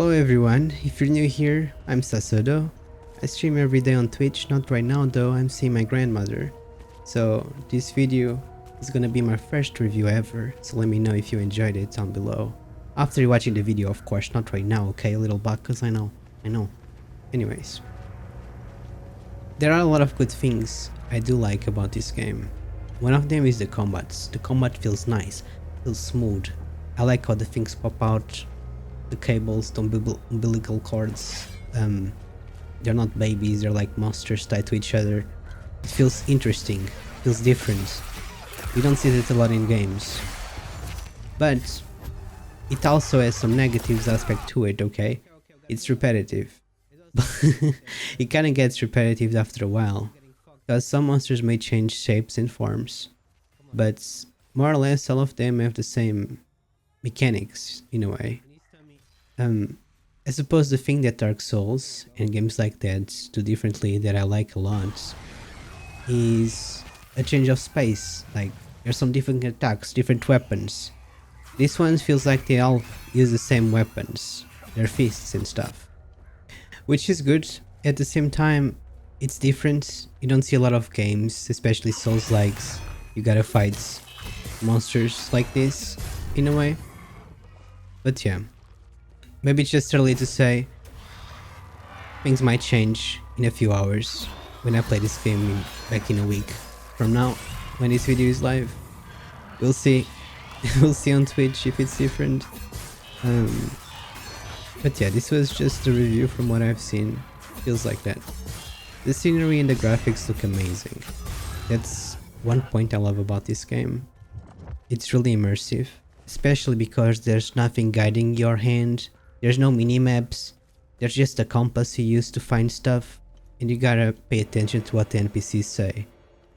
Hello everyone, if you're new here, I'm Sasodo. I stream every day on Twitch, not right now though, I'm seeing my grandmother. So this video is gonna be my first review ever, so let me know if you enjoyed it down below. After watching the video, of course, not right now, okay? A little back, cause I know. Anyways. There are a lot of good things I do like about this game. One of them is the combats. The combat feels nice, feels smooth. I like how the things pop out. The cables, the umbilical cords, they're not babies, they're like monsters tied to each other. It feels interesting, feels different. You don't see that a lot in games. But it also has some negatives aspect to it, okay? It's repetitive. It kinda gets repetitive after a while, because some monsters may change shapes and forms, but more or less all of them have the same mechanics in a way. I suppose the thing that Dark Souls and games like that do differently that I like a lot is a change of space. Like, there's some different attacks, different weapons. This one feels like they all use the same weapons, their fists and stuff, which is good. At the same time, it's different. You don't see a lot of games, especially Souls-likes. You gotta fight monsters like this in a way. But yeah. Maybe it's just early to say. Things might change in a few hours when I play this game back in a week from now, when this video is live. We'll see. We'll see on Twitch if it's different. But yeah, this was just a review from what I've seen. Feels like that. The scenery and the graphics look amazing. That's one point I love about this game. It's really immersive, especially because there's nothing guiding your hand. There's no mini-maps, there's just a compass you use to find stuff, and you gotta pay attention to what the NPCs say.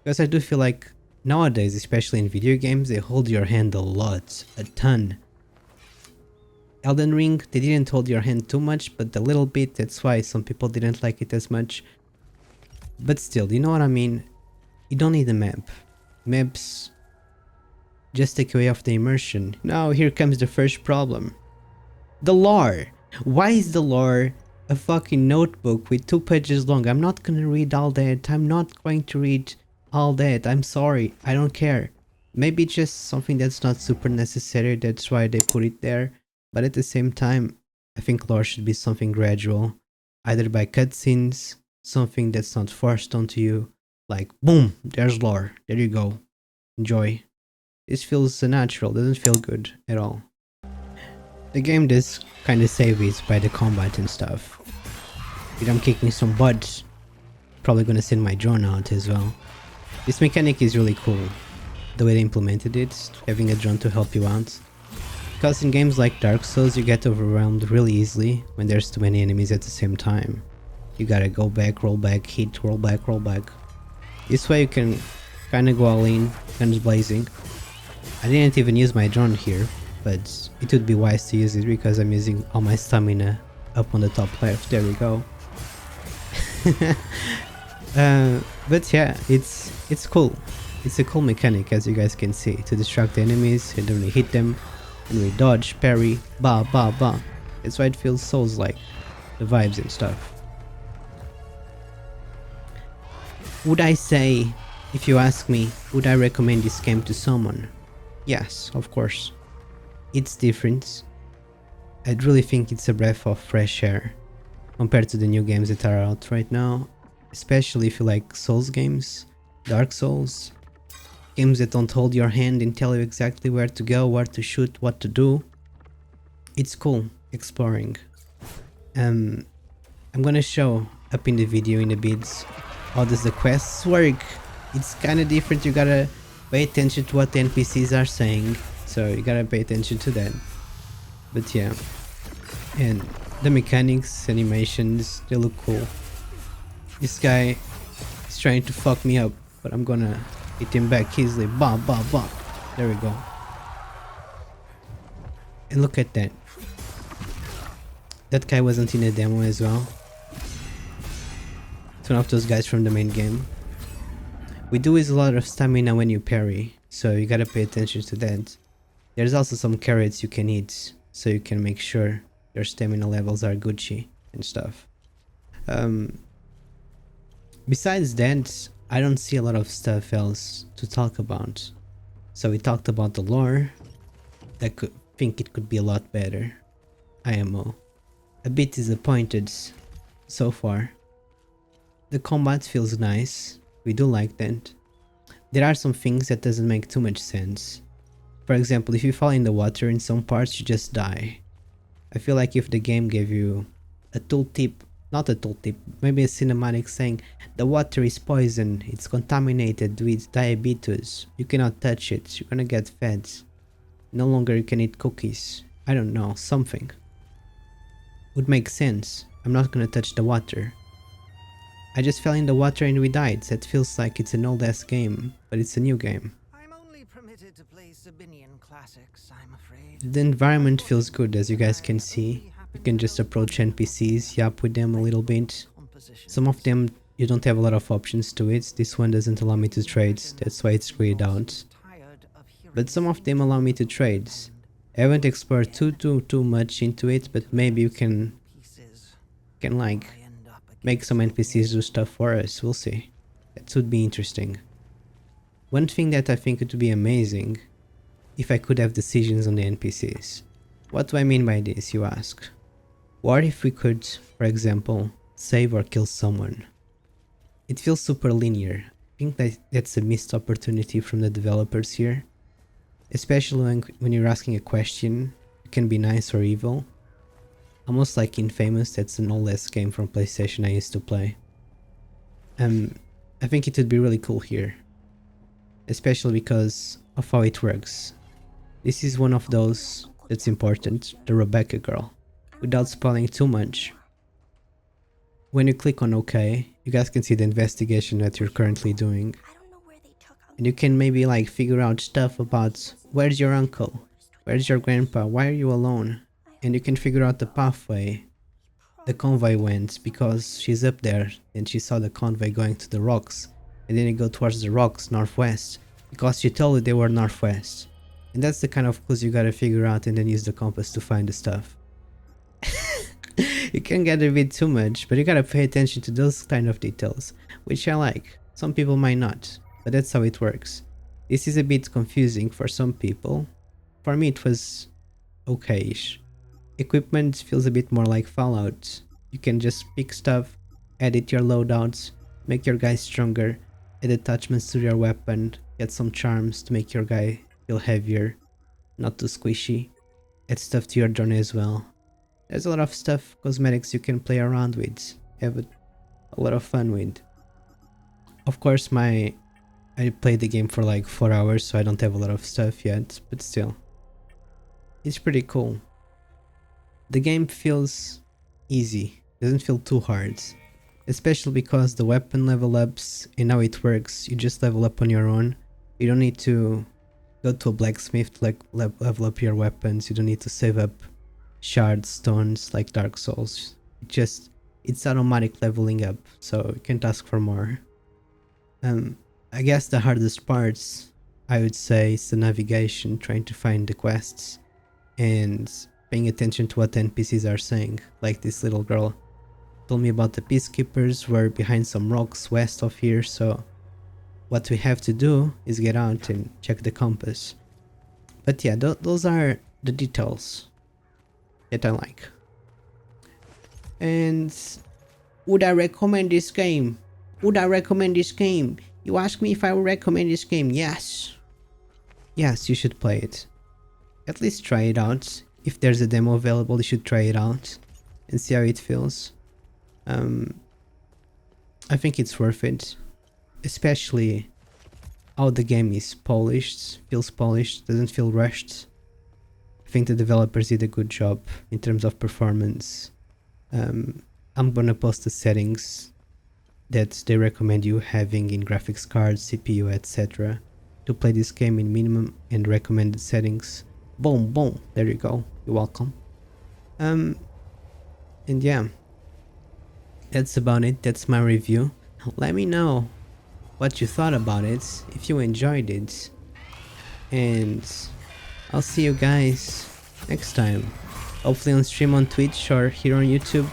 Because I do feel like nowadays, especially in video games, they hold your hand a lot, a ton. Elden Ring, they didn't hold your hand too much, but a little bit, that's why some people didn't like it as much. But still, you know what I mean? You don't need a map. Maps just take away off the immersion. Now here comes the first problem. The lore. Why is the lore a fucking notebook with 2 pages long? I'm not gonna read all that. I'm not going to read all that. I'm sorry. I don't care. Maybe it's just something that's not super necessary. That's why they put it there. But at the same time, I think lore should be something gradual. Either by cutscenes, something that's not forced onto you. Like, boom, there's lore. There you go. Enjoy. This feels unnatural. Doesn't feel good at all. The game does kinda save it by the combat and stuff. If I'm kicking some butt, probably gonna send my drone out as well. This mechanic is really cool, the way they implemented it, having a drone to help you out. Because in games like Dark Souls you get overwhelmed really easily when there's too many enemies at the same time. You gotta go back, roll back, hit, roll back, roll back. This way you can kinda go all in, guns blazing. I didn't even use my drone here, but it would be wise to use it because I'm using all my stamina up on the top left. There we go. But yeah, it's cool. It's a cool mechanic, as you guys can see, to distract the enemies and then we hit them and we dodge, parry, ba ba ba. That's why it feels Souls-like, the vibes and stuff. Would I say, if you ask me, would I recommend this game to someone? Yes, of course. It's different. I really think it's a breath of fresh air compared to the new games that are out right now, especially if you like Souls games, Dark Souls, games that don't hold your hand and tell you exactly where to go, where to shoot, what to do. It's cool exploring. I'm gonna show up in the video in a bit how does the quests work. It's kinda different. You gotta pay attention to what the NPCs are saying. So you gotta pay attention to that. But yeah. And the mechanics, animations, they look cool. This guy is trying to fuck me up, but I'm gonna hit him back easily. Bah, bah, bah. There we go. And look at that. That guy wasn't in a demo as well. It's one of those guys from the main game. We do use a lot of stamina when you parry, so you gotta pay attention to that. There's also some carrots you can eat, so you can make sure your stamina levels are Gucci and stuff. Besides that, I don't see a lot of stuff else to talk about. So we talked about the lore. I could think it could be a lot better. IMO. A bit disappointed so far. The combat feels nice. We do like that. There are some things that doesn't make too much sense. For example, if you fall in the water in some parts, you just die. I feel like if the game gave you a tooltip, not a tooltip, maybe a cinematic saying the water is poison, it's contaminated with diabetes, you cannot touch it, you're gonna get fed. No longer you can eat cookies. I don't know, something. Would make sense. I'm not gonna touch the water. I just fell in the water and we died. That feels like it's an old ass game, but it's a new game. I'm only permitted to play Sabinian classics, I'm afraid. The environment feels good, as you guys can see. You can just approach NPCs, yap with them a little bit. Some of them you don't have a lot of options to it. This one doesn't allow me to trade, that's why it's grayed out. But some of them allow me to trade. I haven't explored too much into it, but maybe you can like make some NPCs do stuff for us. We'll see. That would be interesting. One thing that I think would be amazing, if I could have decisions on the NPCs. What do I mean by this, you ask? What if we could, for example, save or kill someone? It feels super linear. I think that's a missed opportunity from the developers here. Especially when you're asking a question, it can be nice or evil. Almost like Infamous, that's an old ass game from PlayStation I used to play. I think it would be really cool here. Especially because of how it works. This is one of those that's important, the Rebecca girl. Without spoiling too much. When you click on OK, you guys can see the investigation that you're currently doing. And you can maybe like figure out stuff about where's your uncle, where's your grandpa, why are you alone? And you can figure out the pathway the convoy went, because she's up there and she saw the convoy going to the rocks. And then you go towards the rocks northwest, because she told you they were northwest. And that's the kind of clues you gotta figure out and then use the compass to find the stuff. You can get a bit too much, but you gotta pay attention to those kind of details, which I like. Some people might not, but that's how it works. This is a bit confusing for some people. For me it was okay-ish. Equipment feels a bit more like Fallout. You can just pick stuff, edit your loadouts, make your guy stronger, add attachments to your weapon, get some charms to make your guy feel heavier, not too squishy, add stuff to your journey as well. There's a lot of stuff, cosmetics you can play around with, have a lot of fun with. Of course I played the game for like 4 hours, so I don't have a lot of stuff yet, but still. It's pretty cool. The game feels easy, doesn't feel too hard. Especially because the weapon level ups and how it works, you just level up on your own. You don't need to go to a blacksmith to like level up your weapons, you don't need to save up shards, stones like Dark Souls. It's automatic leveling up, so you can't ask for more. I guess the hardest parts, I would say, is the navigation, trying to find the quests and paying attention to what the NPCs are saying. Like this little girl told me about the peacekeepers were behind some rocks west of here, so what we have to do is get out and check the compass. But yeah, those are the details that I like. And would I recommend this game? Would I recommend this game? You ask me if I would recommend this game. Yes. Yes, you should play it. At least try it out. If there's a demo available, you should try it out and see how it feels. I think it's worth it. Especially how the game is polished, feels polished, doesn't feel rushed. I think the developers did a good job in terms of performance. I'm gonna post the settings that they recommend you having in graphics cards, CPU, etc. to play this game in minimum and recommended settings. Boom, boom, there you go, you're welcome. And yeah, that's about it, that's my review. Let me know what you thought about it, if you enjoyed it, and I'll see you guys next time. Hopefully on stream on Twitch or here on YouTube.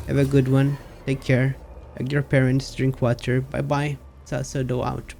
Have a good one. Take care. Hug your parents. Drink water. Bye bye. Sasodo out.